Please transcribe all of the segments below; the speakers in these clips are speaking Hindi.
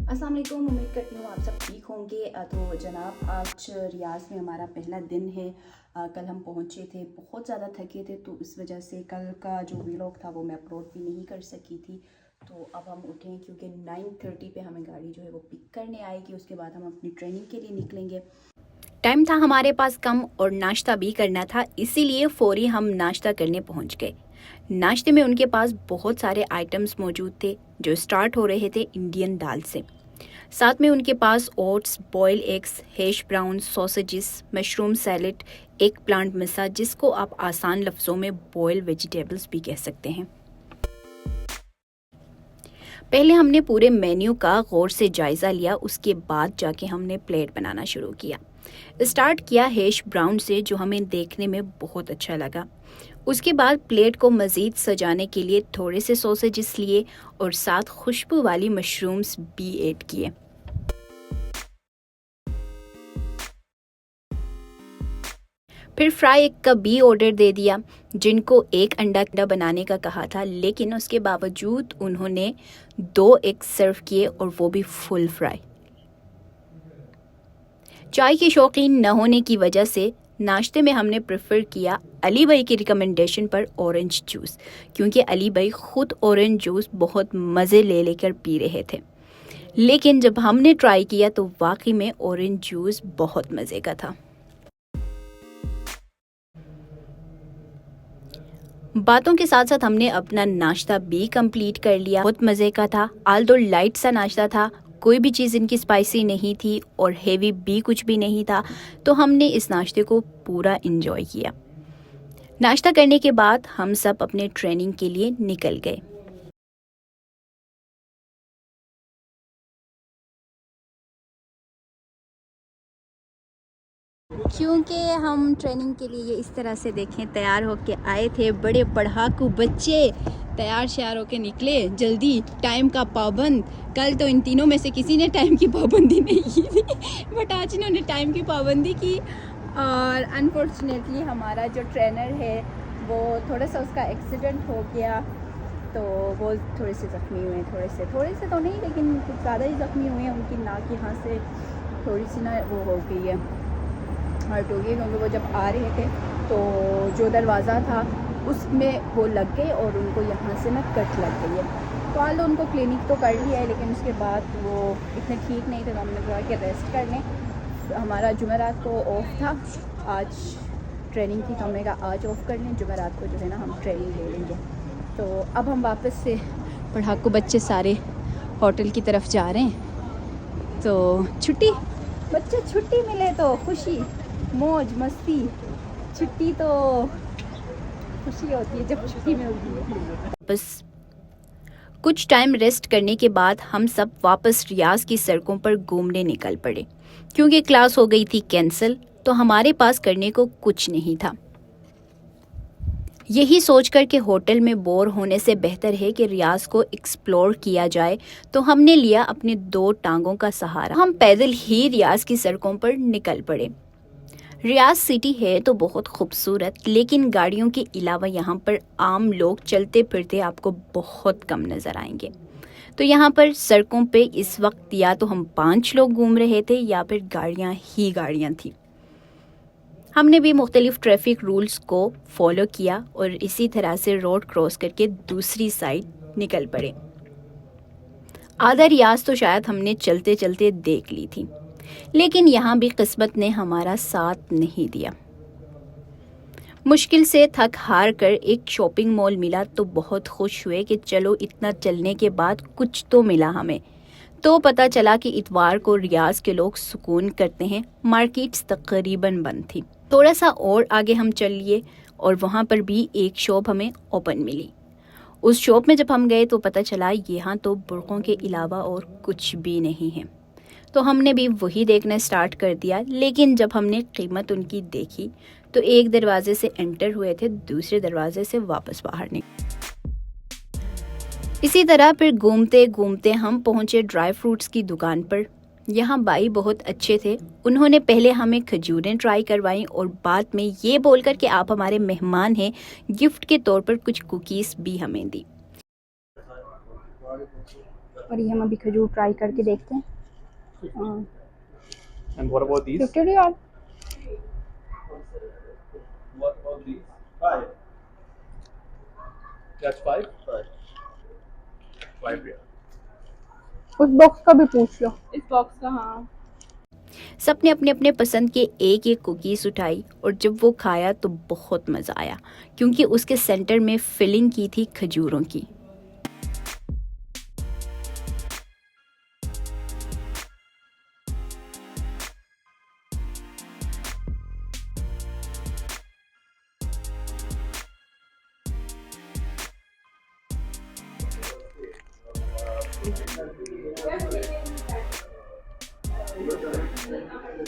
अस्सलाम वालेकुम। उम्मीद करती हूँ आप सब ठीक होंगे। तो जनाब आज रियाज़ में हमारा पहला दिन है। कल हम पहुँचे थे, बहुत ज़्यादा थके थे, तो इस वजह से कल का जो व्लॉग था वो मैं अपलोड भी नहीं कर सकी थी। तो अब हम उठें क्योंकि 9:30 पे हमें गाड़ी जो है वो पिक करने आएगी। उसके बाद हम अपनी ट्रेनिंग के लिए निकलेंगे। टाइम था हमारे पास कम और नाश्ता भी करना था, इसीलिए फौरी हम नाश्ता करने पहुंच गए। नाश्ते में उनके पास बहुत सारे आइटम्स मौजूद थे जो स्टार्ट हो रहे थे इंडियन दाल से। साथ में उनके पास oats, boil eggs, hash brown, sausages, mushroom salad, एक प्लांट मिसा, जिसको आप आसान लफ्ज़ों में बॉयल वेजिटेबल्स भी कह सकते हैं। पहले हमने पूरे मेन्यू का गौर से जायज़ा लिया, उसके बाद जाके हमने प्लेट बनाना शुरू किया। स्टार्ट किया हैश ब्राउन से, जो हमें देखने में बहुत अच्छा लगा। उसके बाद प्लेट को मज़ीद सजाने के लिए थोड़े से सॉसेजेस लिए और साथ खुशबू वाली मशरूम्स भी ऐड किए। फिर फ्राई एग का भी ऑर्डर दे दिया, जिनको एक अंडा बनाने का कहा था, लेकिन उसके बावजूद उन्होंने 2 एग सर्व किए और वो भी फुल फ्राई। चाय के शौकीन न होने की वजह से नाश्ते में हमने प्रेफर किया अली भाई की रिकमेंडेशन पर ऑरेंज जूस, क्योंकि अली भाई खुद ऑरेंज जूस बहुत मज़े ले लेकर पी रहे थे। लेकिन जब हमने ट्राई किया तो वाकई में ऑरेंज जूस बहुत मज़े का था। बातों के साथ साथ हमने अपना नाश्ता भी कंप्लीट कर लिया। बहुत मज़े का था, आल्दो लाइट सा नाश्ता था, कोई भी चीज़ इनकी स्पाइसी नहीं थी और हेवी भी कुछ भी नहीं था, तो हमने इस नाश्ते को पूरा इंजॉय किया। नाश्ता करने के बाद हम सब अपने ट्रेनिंग के लिए निकल गए। क्योंकि हम ट्रेनिंग के लिए इस तरह से देखें तैयार होके आए थे, बड़े पढ़ाकू बच्चे तैयार श्यार होके निकले, जल्दी, टाइम का पाबंद। कल तो इन तीनों में से किसी ने टाइम की पाबंदी नहीं की थी, बट आज इन्होंने टाइम की पाबंदी की। और अनफॉर्चुनेटली हमारा जो ट्रेनर है वो थोड़ा सा उसका एक्सीडेंट हो गया, तो वो थोड़े से ज़ख्मी हुए हैं। थोड़े से तो नहीं, लेकिन कुछ ज़्यादा ही ज़ख्मी हुए हैं। उनकी नाक यहाँ से थोड़ी सी ना वो हो गई है, हर्ट हो गई, क्योंकि वो जब आ रहे थे तो जो दरवाज़ा था उसमें वो लग गए और उनको यहाँ से ना कट लग गई है। तो हाल उनको क्लिनिक तो कर लिया है, लेकिन उसके बाद वो इतने ठीक नहीं थे, तो हमने कहा कि रेस्ट कर लें। हमारा जुमेरात को ऑफ था, आज ट्रेनिंग थी, तो हमने कहा आज ऑफ कर लें, जुमेरात को जो है ना हम ट्रेनिंग ले लेंगे। तो अब हम वापस से पढ़ाकू बच्चे सारे होटल की तरफ जा रहे हैं। तो छुट्टी, बच्चे छुट्टी मिले तो खुशी, मौज मस्ती, छुट्टी तो खुशी होती है जब छुट्टी मिलती है। बस कुछ टाइम रेस्ट करने के बाद हम सब वापस रियाज की सड़कों पर घूमने निकल पड़े, क्योंकि क्लास हो गई थी कैंसिल, तो हमारे पास करने को कुछ नहीं था। यही सोचकर कि होटल में बोर होने से बेहतर है कि रियाज को एक्सप्लोर किया जाए, तो हमने लिया अपने 2 टांगों का सहारा। हम पैदल ही रियाज की सड़कों पर निकल पड़े। रियाज सिटी है तो बहुत खूबसूरत, लेकिन गाड़ियों के अलावा यहाँ पर आम लोग चलते फिरते आपको बहुत कम नज़र आएंगे। तो यहाँ पर सड़कों पे इस वक्त या तो हम 5 लोग घूम रहे थे या फिर गाड़ियाँ ही गाड़ियाँ थी। हमने भी मुख्तलिफ ट्रैफिक रूल्स को फॉलो किया और इसी तरह से रोड क्रॉस करके दूसरी साइड निकल पड़े। आधा रियाज तो शायद हमने चलते चलते देख ली थी, लेकिन यहाँ भी किस्मत ने हमारा साथ नहीं दिया। मुश्किल से थक हार कर एक शॉपिंग मॉल मिला, तो बहुत खुश हुए कि चलो इतना चलने के बाद कुछ तो मिला हमें। तो पता चला कि इतवार को रियाज के लोग सुकून करते हैं, मार्केट्स तकरीबन बंद थी। थोड़ा सा और आगे हम चल लिए और वहाँ पर भी एक शॉप हमें ओपन मिली। उस शॉप में जब हम गए तो पता चला यहाँ तो बुर्कों के अलावा और कुछ भी नहीं है। तो हमने भी वही देखना स्टार्ट कर दिया, लेकिन जब हमने कीमत उनकी देखी तो एक दरवाजे से एंटर हुए थे, दूसरे दरवाजे से वापस बाहर निकले। इसी तरह फिर घूमते घूमते हम पहुंचे ड्राई फ्रूट्स की दुकान पर। यहाँ बाई बहुत अच्छे थे, उन्होंने पहले हमें खजूरें ट्राई करवाई और बाद में ये बोलकर कि आप हमारे मेहमान हैं, गिफ्ट के तौर पर कुछ कुकीज़ भी हमें दी। और ये हम अभी खजूर ट्राई करके देखते हैं। And what about these? 50 riyal. What about these? 5. That's 5? 5. 5 real. उस बॉक्स का भी पूछ लो। इस बॉक्स का, हाँ। सबने अपने अपने पसंद के एक एक कुकीज़ उठाई और जब वो खाया तो बहुत मज़ा आया क्योंकि उसके सेंटर में फिलिंग की थी खजूरों की।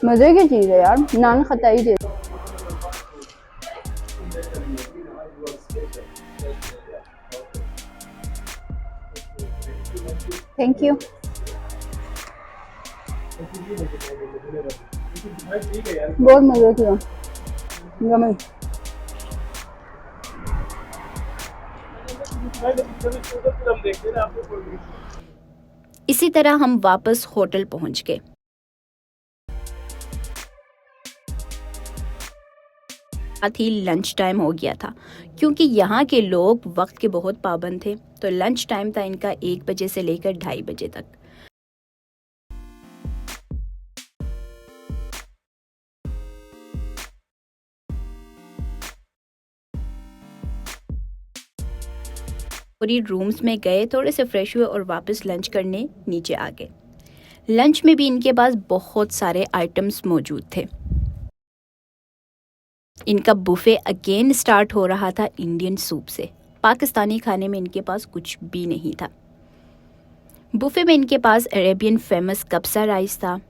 मज़े की चीज़ है यार, नान खताई दे। Thank you. बहुत मज़े किया। यम्मी। इसी तरह हम वापस होटल पहुंच गए। साथ ही लंच टाइम हो गया था क्योंकि यहाँ के लोग वक्त के बहुत पाबंद थे, तो लंच टाइम था इनका 1 बजे से लेकर 2:30 बजे तक। पूरी रूम्स में गए, थोड़े से फ्रेश हुए और वापस लंच करने नीचे आ गए। लंच में भी इनके पास बहुत सारे आइटम्स मौजूद थे। इनका बुफे अगेन स्टार्ट हो रहा था इंडियन सूप से। पाकिस्तानी खाने में इनके पास कुछ भी नहीं था। बुफे में इनके पास अरेबियन फेमस कब्सा राइस था,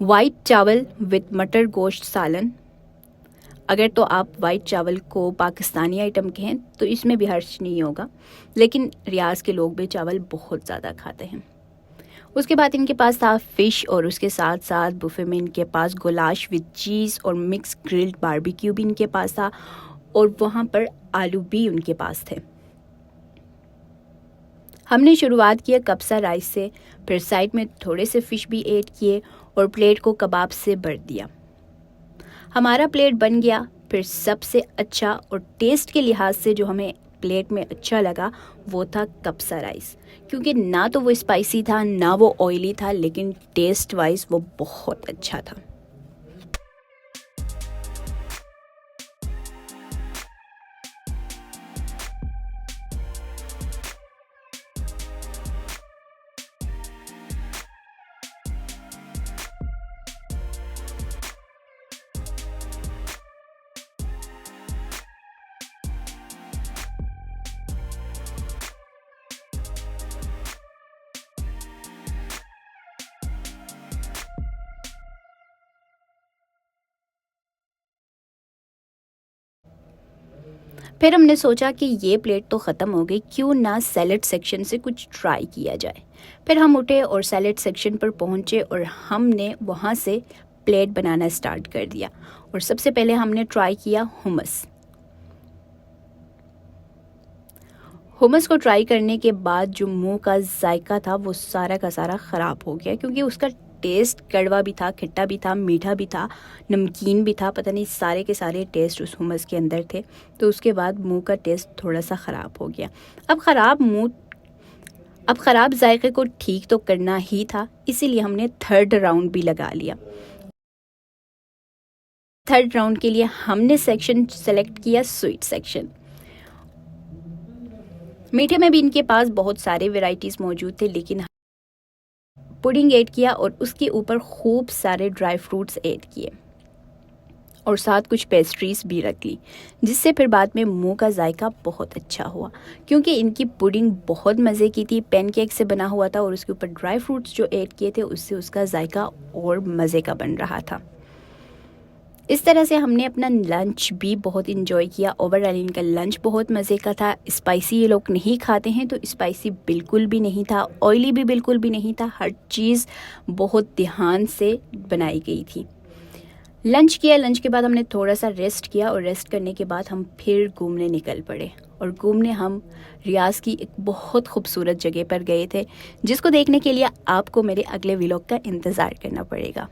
वाइट चावल विद मटर गोश्त सालन। अगर तो आप वाइट चावल को पाकिस्तानी आइटम कहें तो इसमें भी हर्ज नहीं होगा, लेकिन रियाज के लोग भी चावल बहुत ज़्यादा खाते हैं। उसके बाद इनके पास था फ़िश और उसके साथ साथ बुफे में इनके पास गुलाश विद चीज़ और मिक्स ग्रिल्ड बारबेक्यू भी इनके पास था और वहाँ पर आलू भी उनके पास थे। हमने शुरुआत किया कब्सा राइस से, फिर साइड में थोड़े से फ़िश भी ऐड किए और प्लेट को कबाब से भर दिया। हमारा प्लेट बन गया। फिर सबसे अच्छा और टेस्ट के लिहाज से जो हमें प्लेट में अच्छा लगा वो था कब्सा राइस, क्योंकि ना तो वो स्पाइसी था ना वो ऑयली था, लेकिन टेस्ट वाइज वो बहुत अच्छा था। फिर हमने सोचा कि ये प्लेट तो ख़त्म हो गई, क्यों ना सैलड सेक्शन से कुछ ट्राई किया जाए। फिर हम उठे और सैलड सेक्शन पर पहुँचे और हमने वहाँ से प्लेट बनाना स्टार्ट कर दिया। और सबसे पहले हमने ट्राई किया हुमस। हुमस को ट्राई करने के बाद जो मुंह का जायका था वो सारा का सारा ख़राब हो गया, क्योंकि उसका टेस्ट कड़वा भी था, खट्टा भी था, मीठा भी था, नमकीन भी था, पता नहीं सारे के सारे टेस्ट उस हुमस के अंदर थे। तो उसके बाद मुंह का टेस्ट थोड़ा सा ख़राब हो गया। अब ख़राब जायके को ठीक तो करना ही था, इसीलिए हमने थर्ड राउंड भी लगा लिया। थर्ड राउंड के लिए हमने सेक्शन सेलेक्ट किया स्वीट सेक्शन। मीठे में भी इनके पास बहुत सारे वैरायटीज़ मौजूद थे, लेकिन पुडिंग ऐड किया और उसके ऊपर खूब सारे ड्राई फ्रूट्स ऐड किए और साथ कुछ पेस्ट्रीज भी रख ली, जिससे फिर बाद में मुंह का जायका बहुत अच्छा हुआ, क्योंकि इनकी पुडिंग बहुत मज़े की थी। पैनकेक से बना हुआ था और उसके ऊपर ड्राई फ्रूट्स जो ऐड किए थे उससे उसका जायका और मज़े का बन रहा था। इस तरह से हमने अपना लंच भी बहुत इंजॉय किया। ओवरऑल इनका लंच बहुत मज़े का था। स्पाइसी ये लोग नहीं खाते हैं, तो स्पाइसी बिल्कुल भी नहीं था, ऑयली भी बिल्कुल भी नहीं था। हर चीज़ बहुत ध्यान से बनाई गई थी। लंच किया, लंच के बाद हमने थोड़ा सा रेस्ट किया और रेस्ट करने के बाद हम फिर घूमने निकल पड़े। और घूमने हम रियाज़ की एक बहुत खूबसूरत जगह पर गए थे, जिसको देखने के लिए आपको मेरे अगले व्लॉग का इंतज़ार करना पड़ेगा।